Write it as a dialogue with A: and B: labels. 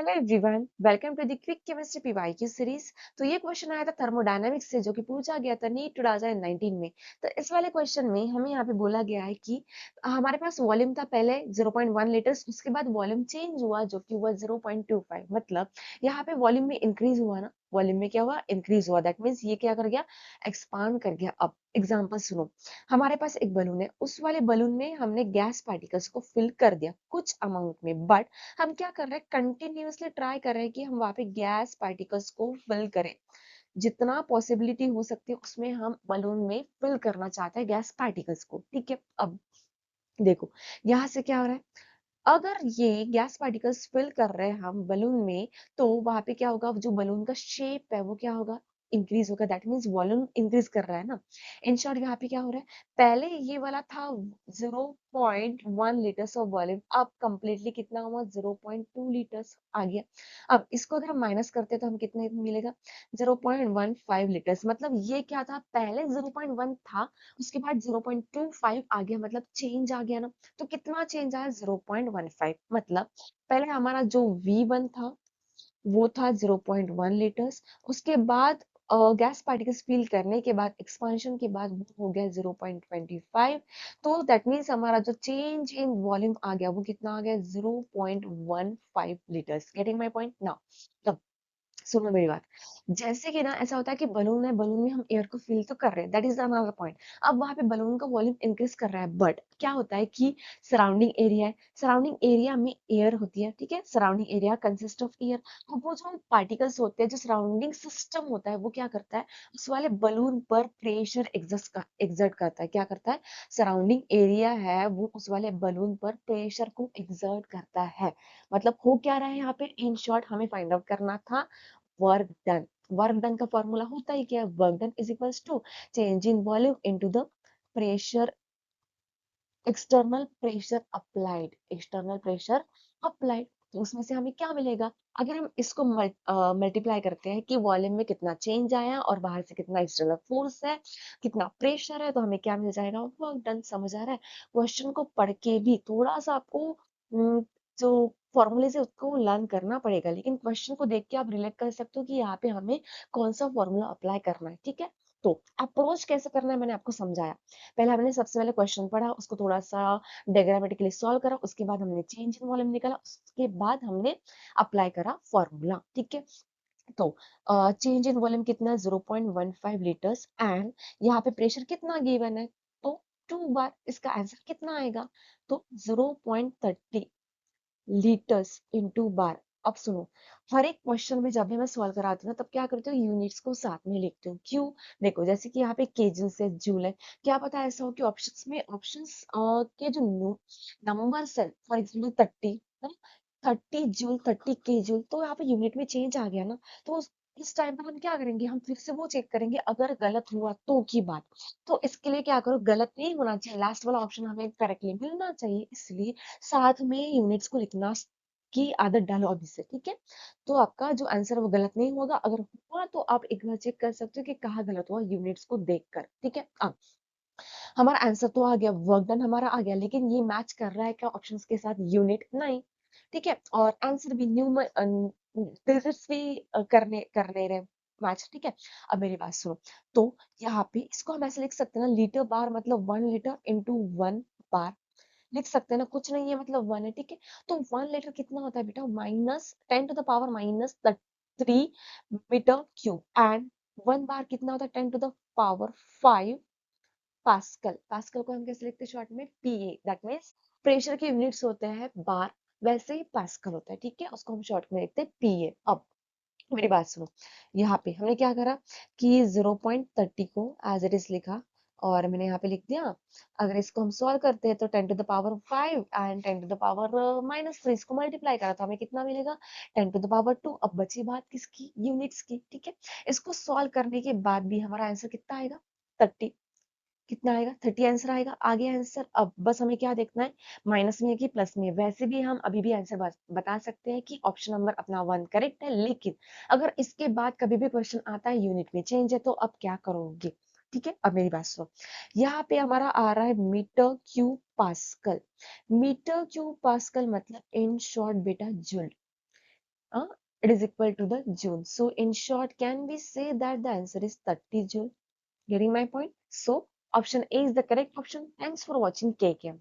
A: Hello everyone, welcome to the quick chemistry PYQ series. तो ये question आया था थर्मोडायनामिक्स से, जो कि पूछा गया था नीट 2019 में। तो इस वाले क्वेश्चन में हमें यहाँ पे बोला गया है कि हमारे पास वॉल्यूम था पहले 0.1 लीटर्स, उसके बाद वॉल्यूम चेंज हुआ जो कि हुआ 0.25। मतलब यहाँ पे वॉल्यूम में इंक्रीज हुआ ना, वॉल्यूम में क्या हुआ, इंक्रीज हुआ। दैट मीन्स ये क्या कर गया, एक्सपांड कर गया। अब एग्जाम्पल सुनो, हमारे पास एक बलून है, उस वाले बलून में हमने गैस पार्टिकल्स को फिल कर दिया कुछ अमाउंट में, बट हम क्या कर रहे हैं, कंटिन्यूअसली ट्राई कर रहे हैं कि हम वहां पे गैस पार्टिकल्स को फिल करें। जितना पॉसिबिलिटी हो सकती है उसमें हम बलून में फिल करना चाहते हैं गैस पार्टिकल्स को। ठीक है, अब देखो यहाँ से क्या हो रहा है, अगर ये गैस पार्टिकल्स फिल कर रहे हैं हम बलून में, तो वहां पे क्या होगा, जो बलून का शेप है वो क्या होगा, इंक्रीज होगा। दैट मीन्स वॉल्यूम इंक्रीज कर रहा है ना। इन शॉर्ट यहाँ पे क्या हो रहा है, पहले ये वाला था 0.1 लीटर्स ऑफ वॉल्यूम, अब कंप्लीटली कितना हुआ, 0.2 लीटर्स आ गया। अब इसको अगर हम माइनस करते हैं तो हम कितने मिलेगा, 0.15 लीटर्स। मतलब ये क्या था, पहले 0.1 था, उसके बाद 0.25 आ गया, मतलब चेंज आ गया ना। तो कितना चेंज आया, 0.15। मतलब पहले हमारा जो V1 था वो था 0.1 लीटर्स, उसके बाद गैस पार्टिकल्स फील करने के बाद, एक्सपांशन के बाद वो हो गया 0.25। तो दैट मीन्स हमारा जो चेंज इन वॉल्यूम आ गया वो कितना आ गया, 0.15 litres. Getting my point now. सुनो मेरी बात, जैसे कि ना ऐसा होता है कि बलून है, बलून में हम एयर को फिल तो कर रहे हैं, दैट इज अनदर पॉइंट। अब वहां पे बलून का वॉल्यूम इंक्रीज कर रहा है, बट क्या होता है कि सराउंडिंग एरिया है, सराउंडिंग एरिया में एयर होती है। ठीक है, surrounding area consist of air. तो वो जो पार्टिकल्स होते हैं, जो सराउंडिंग सिस्टम होता है, वो क्या करता है, उस वाले बलून पर प्रेशर एग्जर्ट करता है। क्या करता है, सराउंडिंग एरिया है वो उस वाले बलून पर प्रेशर को एग्जर्ट करता है। मतलब हो क्या रहा है यहाँ पे, इन शॉर्ट हमें फाइंड आउट करना था वर्क डन। वर्क डन का फॉर्मूला होता है क्या, work done is equals to change in volume into the pressure, external pressure applied, external pressure applied. तो उसमें से हमें क्या मिलेगा, अगर हम इसको मल्टीप्लाई करते हैं कि वॉल्यूम में कितना चेंज आया और बाहर से कितना एक्सटर्नल फोर्स है, कितना प्रेशर है, तो हमें क्या मिल जाएगा, वर्क डन। समझ आ रहा है। क्वेश्चन को पढ़ के भी थोड़ा सा आपको जो फॉर्मूले से उसको लर्न करना पड़ेगा, लेकिन क्वेश्चन को देख के आप रिलेट कर सकते हो कि यहाँ पे हमें कौन सा फॉर्मूला अप्लाई करना है। ठीक है, तो अप्रोच कैसे करना है मैंने आपको समझाया। पहले हमने सबसे पहले क्वेश्चन पढ़ा, उसको थोड़ा सा डायग्रामेटिकली सॉल्व करा, उसके बाद हमने चेंज इन वॉल्यूम निकाला, उसके बाद हमने अप्लाई करा फॉर्मूला। ठीक है, तो चेंज इन वॉल्यूम कितना, 0.15 लीटर्स, एंड यहाँ पे प्रेशर कितना गिवन है, तो 2 बार। इसका आंसर कितना आएगा, तो 0.30 लीटर्स इनटू बार। अब सुनो, हर एक क्वेश्चन में जब भी मैं सॉल्व कराती हूँ ना, तब क्या करती हूँ, यूनिट्स को साथ में लिखती हूँ। क्यों, देखो जैसे कि यहाँ पे केजल से जूल है, क्या पता ऐसा हो कि ऑप्शंस में, ऑप्शंस के जो नंबर्स है, फॉर एग्जाम्पल 30 है, 30 जूल, 30 के जूल, तो यहाँ पे यूनिट में चेंज आ गया ना। तो इस टाइम पर हम क्या करेंगे, हम फिर से वो चेक करेंगे, अगर गलत हुआ तो की बात। तो इसके लिए क्या करो, गलत नहीं होना चाहिए, लास्ट वाला ऑप्शन हमें करेक्टली मिलना चाहिए, इसलिए साथ में यूनिट्स को लिखना की आदत डालो अभी से। ठीक है, तो आपका जो आंसर है वो गलत नहीं होगा, अगर हुआ तो आप एक बार चेक कर सकते हो कि कहाँ गलत हुआ, यूनिट्स को देखकर। ठीक है, अब हमारा आंसर तो आ गया, वर्क डन हमारा आ गया, लेकिन ये मैच कर रहा है क्या ऑप्शंस के साथ, यूनिट नहीं। ठीक है, और आंसर भी डिजिट्स भी करने करने रहे मैच। ठीक है, अब मेरी बात सुनो, तो यहाँ पे इसको हम ऐसे लिख सकते हैं ना, लीटर बार मतलब 1 लीटर इंटू 1 बार, लिख सकते हैं ना, कुछ नहीं है मतलब 1 है। ठीक है, तो 1 लीटर कितना होता है बेटा, -10⁻³ मीटर क्यूब, एंड 1 बार कितना होता है, 10⁻⁵ पास्कल। पास्कल को हम कैसे लिखते हैं शॉर्ट में, पीए। दैट मीन्स प्रेशर के यूनिट्स होते हैं बार, वैसे ही पास्कल होता है। ठीक है, उसको हम शॉर्ट में लिखते हैं पीए। अब मेरी बात सुनो, यहाँ पे हमने क्या करा कि 0.30 को एज इट इज लिखा, और मैंने यहाँ पे लिख दिया। अगर इसको हम सॉल्व करते हैं तो 10⁻⁵ एंड 10⁻⁻³ इसको मल्टीप्लाई करा तो हमें कितना मिलेगा, 10⁻²। अब बची बात किसकी, यूनिट्स की। ठीक है, इसको सॉल्व करने के बाद भी हमारा आंसर कितना आएगा, 30। कितना आएगा, 30 आंसर आएगा। आगे आंसर, अब बस हमें क्या देखना है, माइनस में है कि प्लस में है। वैसे भी हम अभी भी आंसर बता सकते हैं कि ऑप्शन नंबर अपना 1 करेक्ट है, लेकिन अगर इसके बाद कभी भी क्वेश्चन आता है यूनिट में चेंज है, तो अब क्या करोगे। ठीक है, अब मेरी बात सुनो, यहाँ पे हमारा आ रहा है meter cube pascal. Meter cube pascal मतलब इन शॉर्ट बेटा joule. Uh, it is equal to the joule. So in short, can we say that the answer is 30 joule? Getting my point? So option A is the correct option. Thanks for watching KK.